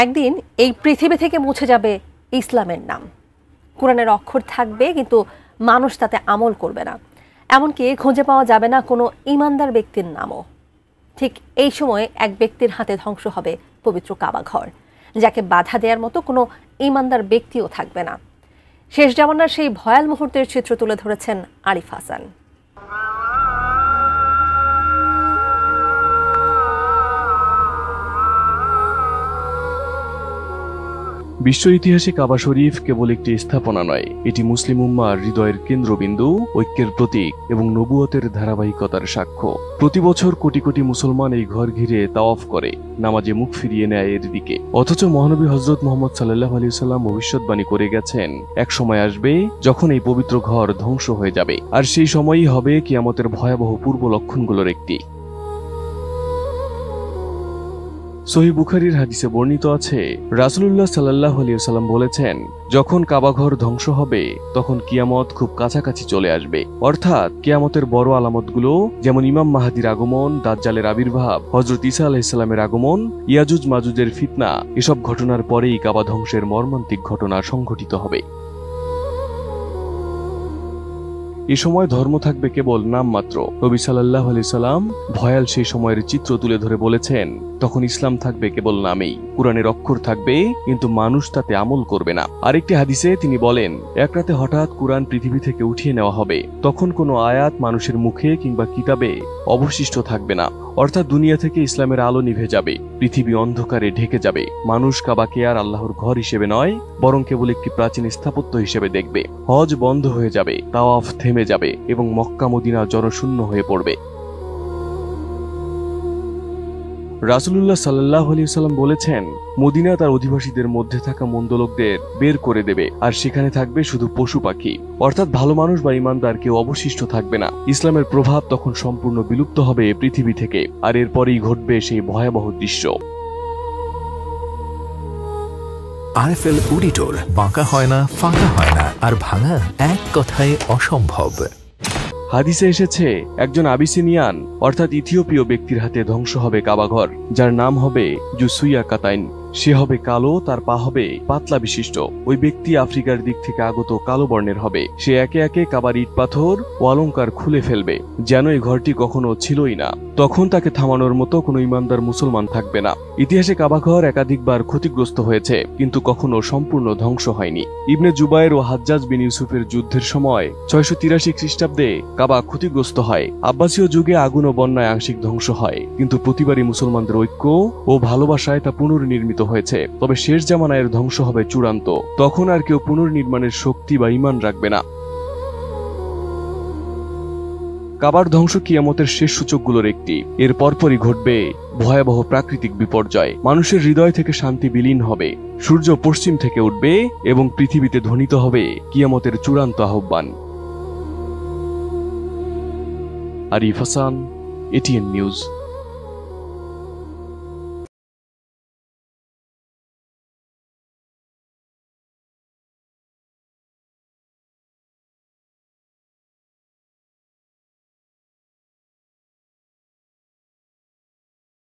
একদিন এই পৃথিবী থেকে মুছে যাবে ইসলামের নাম। কোরআনের অক্ষর থাকবে কিন্তু মানুষ তাতে আমল করবে না, এমনকি খুঁজে পাওয়া যাবে না কোনো ইমানদার ব্যক্তির নামও। ঠিক এই সময় এক ব্যক্তির হাতে ধ্বংস হবে পবিত্র কাবা ঘর, যাকে বাধা দেওয়ার মতো কোনো ইমানদার ব্যক্তিও থাকবে না। শেষ জামানার সেই ভয়াল মুহূর্তের চিত্র তুলে ধরেছেন আরিফ হাসান। বিশ্ব ইতিহাসে কাবা শরীফ কেবল একটি স্থাপনা নয়, এটি মুসলিম উম্মার হৃদয়ের কেন্দ্রবিন্দু, ঐক্যের প্রতীক এবং নবুয়তের ধারাবাহিকতার সাক্ষ্য। প্রতি বছর কোটি কোটি মুসলমান এই ঘর ঘিরে তাওয়াফ করে, নামাজে মুখ ফিরিয়ে নেয় এর দিকে। অথচ মহানবী হযরত মুহাম্মদ সাল্লাল্লাহু আলাইহি ওয়াসাল্লাম ভবিষ্যৎবাণী করে গেছেন, এক সময় আসবে যখন এই পবিত্র ঘর ধ্বংস হয়ে যাবে, আর সেই সময়ই হবে কিয়ামতের ভয়াবহ পূর্ব লক্ষণগুলোর একটি। সহিহ বুখারীর হাদিসে বর্ণিত আছে, রাসূলুল্লাহ সাল্লাল্লাহু আলাইহি ওয়াসাল্লাম বলেছেন, যখন কাবাঘর ধ্বংস হবে তখন কিয়ামত খুব কাছাকাছি চলে আসবে। অর্থাৎ কিয়ামতের বড় আলামতগুলো যেমন ইমাম মাহদীর আগমন, দাজ্জালের আবির্ভাব, হযরত ঈসা আলাইহিস সালামের আগমন, ইয়াজুজ মাজুজের ফিতনা, এসব ঘটনার পরেই কাবা ধ্বংসের মর্মান্তিক ঘটনা সংঘটিত হবে। এ সময় ধর্ম থাকবে কেবল নামমাত্র। নবী সাল্লাল্লাহু আলাইহি সাল্লাম ভয়াল সেই সময়ের চিত্র তুলে ধরে বলেছেন, তখন ইসলাম থাকবে কেবল নামেই, কোরআনের অক্ষর থাকবে কিন্তু মানুষ তাতে আমল করবে না। আরেকটি হাদিসে তিনি বলেন, এক রাতে হঠাৎ কোরআন পৃথিবী থেকে উঠিয়ে নেওয়া হবে, তখন কোনো আয়াত মানুষের মুখে কিংবা কিতাবে অবশিষ্ট থাকবে না। অর্থাৎ দুনিয়া থেকে ইসলামের আলো নিভে যাবে, পৃথিবী অন্ধকারে ঢেকে যাবে। মানুষ কাবাকে আর আল্লাহর ঘর হিসেবে নয়, বরং কেবল একটি প্রাচীন স্থাপত্য হিসেবে দেখবে। হজ বন্ধ হয়ে যাবে, তাওয়াফ থেমে যাবে এবং মক্কা মদিনা জনশূন্য হয়ে পড়বে। রাসূলুল্লাহ সাল্লাল্লাহু আলাইহি ওয়াসাল্লাম বলেছেন, মদিনা তার অধিবাসীদের মধ্যে থাকা মন্দ লোকদের বের করে দেবে, আর সেখানে থাকবে শুধু পশু পাখি। অর্থাৎ ভালো মানুষ বা ঈমানদার কেউ অবশিষ্ট থাকবে না। ইসলামের প্রভাব তখন সম্পূর্ণ বিলুপ্ত হবে পৃথিবী থেকে, আর এরপরেই ঘটবে সেই ভয়াবহ দৃশ্য। আরএফএল অডিটর, বাঁকা হয় না, ফাঁকা হয় না, আর ভাঙা এক কথায় অসম্ভব। হাদিসে এসেছে, একজন আবিসিনিয়ান অর্থাৎ ইথিওপীয় ব্যক্তির হাতে ধ্বংস হবে কাবাঘর, যার নাম হবে জুসুইয়া কাতাইন। সে হবে কালো, তার পা হবে পাতলা বিশিষ্ট। ওই ব্যক্তি আফ্রিকার দিক থেকে আগত কালো বর্ণের হবে। সে একে একে কাবার ইট পাথর ও অলংকার খুলে ফেলবে, যেন এই ঘরটি কখনো ছিলই না। তখন তাকে থামানোর মতো কোনো ইমানদার মুসলমান থাকবে না। ইতিহাসে কাবাঘর একাধিকবার ক্ষতিগ্রস্ত হয়েছে, কিন্তু কখনো সম্পূর্ণ ধ্বংস হয়নি। ইবনে জুবায়ের ও হাজ্জাজ বিন ইউসুফের যুদ্ধের সময় 683 খ্রিস্টাব্দে কাবা ক্ষতিগ্রস্ত হয়। আব্বাসীয় যুগে আগুন ও বন্যায় আংশিক ধ্বংস হয়, কিন্তু প্রতিবারই মুসলমানদের ঐক্য ও ভালোবাসায় তা পুনর্নির্মিত হয়েছে। তবে শেষ জামানায় ধ্বংস হবে চূড়ান্ত, তখন আর কেউ পুনর্নির্মাণের শক্তি বা ঈমান রাখবে না। কাবার ধ্বংস কিয়ামতের শেষ সূচকগুলোর একটি। এর পরপরই ঘটবে ভয়াবহ প্রাকৃতিক বিপর্যয়। মানুষের হৃদয় থেকে শান্তি বিলীন হবে, সূর্য পশ্চিম থেকে উঠবে এবং পৃথিবীতে ধ্বনিত হবে কিয়ামতের চূড়ান্ত আহ্বান। Arif Hasan, ATN news.